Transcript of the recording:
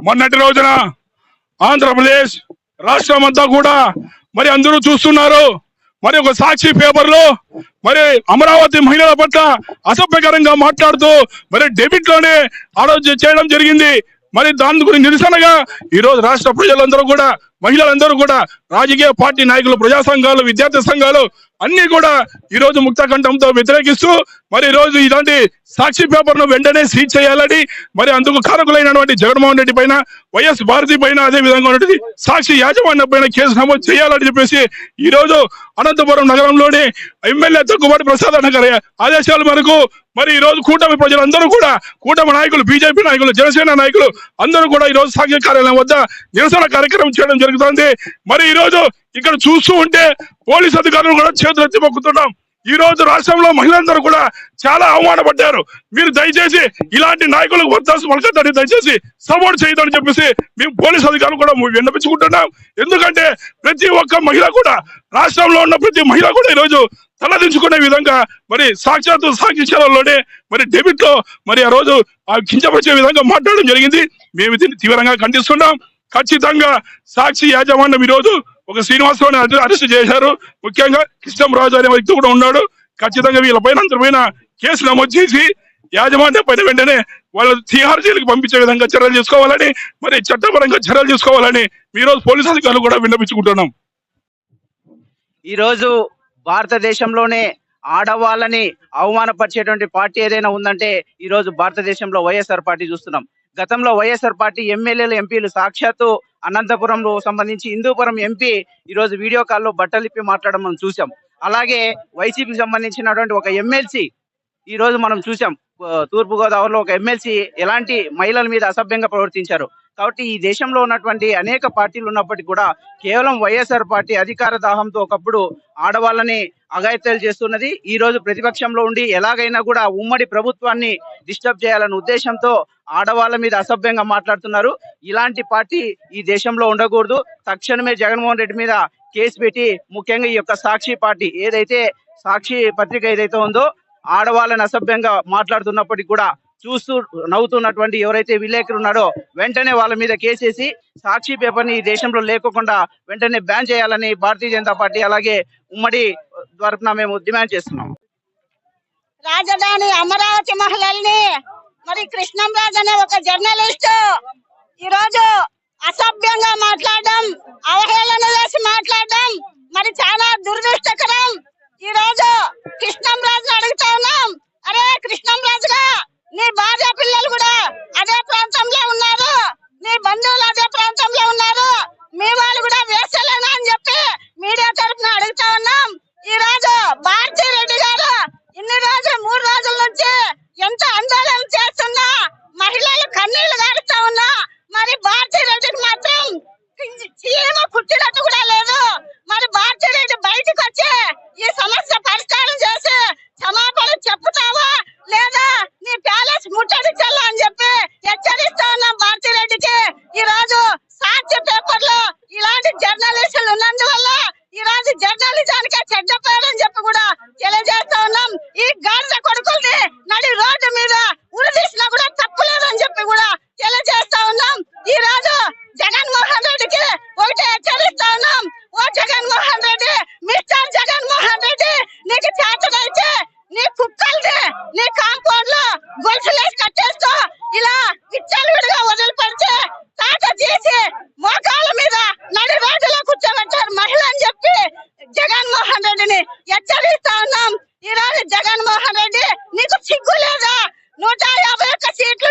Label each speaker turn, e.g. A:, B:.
A: మొన్నటి రోజున ఆంధ్రప్రదేశ్ రాష్ట్రం అంతా కూడా మరి అందరూ చూస్తున్నారు. మరి ఒక సాక్షి పేపర్ లో మరి అమరావతి మహిళల పట్ల అసభ్యకరంగా మాట్లాడుతూ మరి డెబిట్ లోనే ఆలోచన చేయడం జరిగింది. మరి దాని గురించి నిరసనగా ఈ రోజు రాష్ట్ర ప్రజలందరూ కూడా, మహిళలందరూ కూడా, రాజకీయ పార్టీ నాయకులు, ప్రజా సంఘాలు, విద్యార్థి సంఘాలు అన్ని కూడా ఈ రోజు ముక్త కంఠంతో వ్యతిరేకిస్తూ మరి ఈ రోజు ఇలాంటి సాక్షి పేపర్ ను వెంటనే సీజ్ చేయాలని, మరి అందుకు కారకులైనటువంటి జగన్మోహన్ రెడ్డి పైన, వైఎస్ భారతి పైన, అదే విధంగా ఉన్నటువంటి సాక్షి యాజమాన్యం పైన కేసు నమోదు చేయాలని చెప్పేసి ఈ రోజు అనంతపురం నగరంలోని ఎమ్మెల్యే దగ్గుబాటి ప్రసాద్ అన్న గారి ఆదేశాల మేరకు మరి ఈ రోజు కూటమి ప్రజలందరూ కూడా, కూటమి నాయకులు, బీజేపీ నాయకులు, జనసేన నాయకులు అందరూ కూడా ఈ రోజు సాక్షి కార్యాలయం వద్ద నిరసన కార్యక్రమం చేయడం జరుగుతుంది. మరి ఈ రోజు ఇక్కడ చూస్తూ ఉంటే పోలీసు అధికారులు కూడా చేతులు ఎత్తి మొక్కుతున్నాం. ఈ రోజు రాష్ట్రంలో మహిళలందరూ కూడా చాలా అవమానపడ్డారు. మీరు దయచేసి ఇలాంటి నాయకులకు వద్దాల్సి పలకద్దని, దయచేసి సపోర్ట్ చేయదని చెప్పేసి మేము పోలీసు అధికారులు కూడా విన్నపించుకుంటున్నాం. ఎందుకంటే ప్రతి ఒక్క మహిళ కూడా, రాష్ట్రంలో ఉన్న ప్రతి మహిళ కూడా ఈ రోజు తలదించుకునే విధంగా మరి సాక్షాత్తు సాక్షిశాలలోనే మరి డెబిట్ లో మరి ఆ రోజు కించపరిచే విధంగా మాట్లాడడం జరిగింది. మేము దీన్ని తీవ్రంగా ఖండిస్తున్నాం. ఖచ్చితంగా సాక్షి యాజమాన్యం ఈ రోజు ఒక శ్రీనివాసరావుని అరెస్ట్ చేశారు. ముఖ్యంగా కృష్ణంరాజు అనే వ్యక్తి కూడా ఉన్నాడు. ఖచ్చితంగా వీళ్ళపైన అందరిపైన కేసు నమోదు చేసి యాజమాన్యం పైన వెంటనే వాళ్ళు తిహార్ జైలుకి పంపించే విధంగా చర్యలు తీసుకోవాలని, మరి చట్టపరంగా చర్యలు తీసుకోవాలని ఈ రోజు పోలీసు అధికారులు కూడా విన్నపించుకుంటున్నాం.
B: ఈ రోజు భారతదేశంలోనే ఆడవాళ్ళని అవమానపరిచేటువంటి పార్టీ ఏదైనా ఉందంటే ఈ రోజు భారతదేశంలో వైఎస్ఆర్ పార్టీ చూస్తున్నాం. గతంలో వైఎస్ఆర్ పార్టీ ఎమ్మెల్యేలు, ఎంపీలు సాక్షాత్తు అనంతపురంలో సంబంధించి హిందూపురం ఎంపీ ఈ రోజు వీడియో కాల్లో బట్టలిప్పి మాట్లాడడం మనం చూసాం. అలాగే వైసీపీకి సంబంధించినటువంటి ఒక ఎమ్మెల్సీ ఈ రోజు మనం చూసాం. తూర్పు గోదావరిలో ఒక ఎమ్మెల్సీ ఎలాంటి మహిళల మీద అసభ్యంగా ప్రవర్తించారు. కాబట్టి ఈ దేశంలో ఉన్నటువంటి అనేక పార్టీలు ఉన్నప్పటికీ కూడా కేవలం వైఎస్ఆర్ పార్టీ అధికార దాహంతో ఒకప్పుడు ఆడవాళ్ళని అఘాయిత్యాలు చేస్తున్నది. ఈ రోజు ప్రతిపక్షంలో ఉండి ఎలాగైనా కూడా ఉమ్మడి ప్రభుత్వాన్ని డిస్టర్బ్ చేయాలనే ఉద్దేశంతో ఆడవాళ్ళ మీద అసభ్యంగా మాట్లాడుతున్నారు. ఇలాంటి పార్టీ ఈ దేశంలో ఉండకూడదు. తక్షణమే జగన్మోహన్ రెడ్డి మీద కేసు పెట్టి, ముఖ్యంగా ఈ యొక్క సాక్షి పార్టీ ఏదైతే సాక్షి పత్రిక ఏదైతే ఉందో ఆడవాళ్ళని అసభ్యంగా మాట్లాడుతున్నప్పటికీ కూడా చూస్తూ నవ్వుతున్నటువంటి ఎవరైతే విలేకరు ఉన్నాడో వెంటనే వాళ్ళ మీద కేసేసి సాక్షి పేపర్ ని ఈ దేశంలో లేకుండా వెంటనే బ్యాన్ చేయాలని భారతీయ జనతా పార్టీ అలాగే ఉమ్మడి తరఫున మేము డిమాండ్ చేస్తున్నాం.
C: రాజధాని అమరావతి మహిళల్ని మరి కృష్ణంరాజు అనే ఒక జర్నలిస్ట్ ఈ రోజు అసభ్యంగా మాట్లాడడం, అవహేళన చేసి మాట్లాడడం మరి చాలా దురదృష్టకరం. ఈ రోజు కృష్ణంరాజు అడుగుతా ఉన్నాం, అరే కృష్ణంరాజుగా నీ భార్య పిల్లలు కూడా అదే ప్రాంతంలో ఉన్నారు, నీ బంధువులు అదే ప్రాంతంలో ఉన్నారు, మీ వాళ్ళు కూడా వేసలేనా అని చెప్పి మీడియా తరఫున అడుగుతా ఉన్నాం. ఈ రోజు భారతీ రెడ్డి గారు ఇన్ని రోజులు 3 రోజుల నుంచి ఎంత ఆందోళన చేస్తున్నా, మహిళలు కన్నీళ్లు గారుతా ఉన్నా, మరి భారతీ రెడ్డికి మాత్రం చీమ కుట్టినట్టు కూడా లేదు. మరి భారతీ రెడ్డి బయటకు వచ్చి ఈ సమస్య పరిష్కారం చేసి క్షమాపణ చెప్పుతావా లేదా నీ ప్యాలెస్ ముట్టడించాలా అని చెప్పి హెచ్చరిస్తా ఉన్నాం భారతీ రెడ్డికి. ఈ రోజు సాక్షి పేపర్ లో ఇలాంటి జర్నలిస్టులు ఉన్నందువల్ల ఈ రోజు జర్నలిజానికే చెడ్డ పేరు అని చెప్పి కూడా తెలియజేస్తా ఉన్నాం. ఈ గాడిద కొడుకుల్ని నడి రోడ్డు మీద ఉరిదీసినా కూడా తప్పులేదని చెప్పి కూడా తెలియజేస్తా ఉన్నాం. ఈ రోజు జగన్మోహన్ రెడ్డికి ఒకటి హెచ్చరిస్తా ఉన్నాం, ఓ జగన్మోహన్ రెడ్డి, మిస్టర్ జగన్మోహన్ రెడ్డి, నీకు చేతనైతే నీ కుక్కల్ని నీ కాంపౌండ్ లో గొలుసులేసి కట్టేస్తూ ఇలా విచ్చలవిడిగా వదిలిపెడితే తాట చేసి మోకాళ్ళ మీద నడి రోడ్డులో కూర్చోబెట్టారు మహిళ అని చెప్పి జగన్మోహన్ రెడ్డిని హెచ్చరిస్తా ఉన్నాం. ఈ రోజు జగన్మోహన్ రెడ్డి నీకు సిగ్గు లేదా? 151 సీట్ల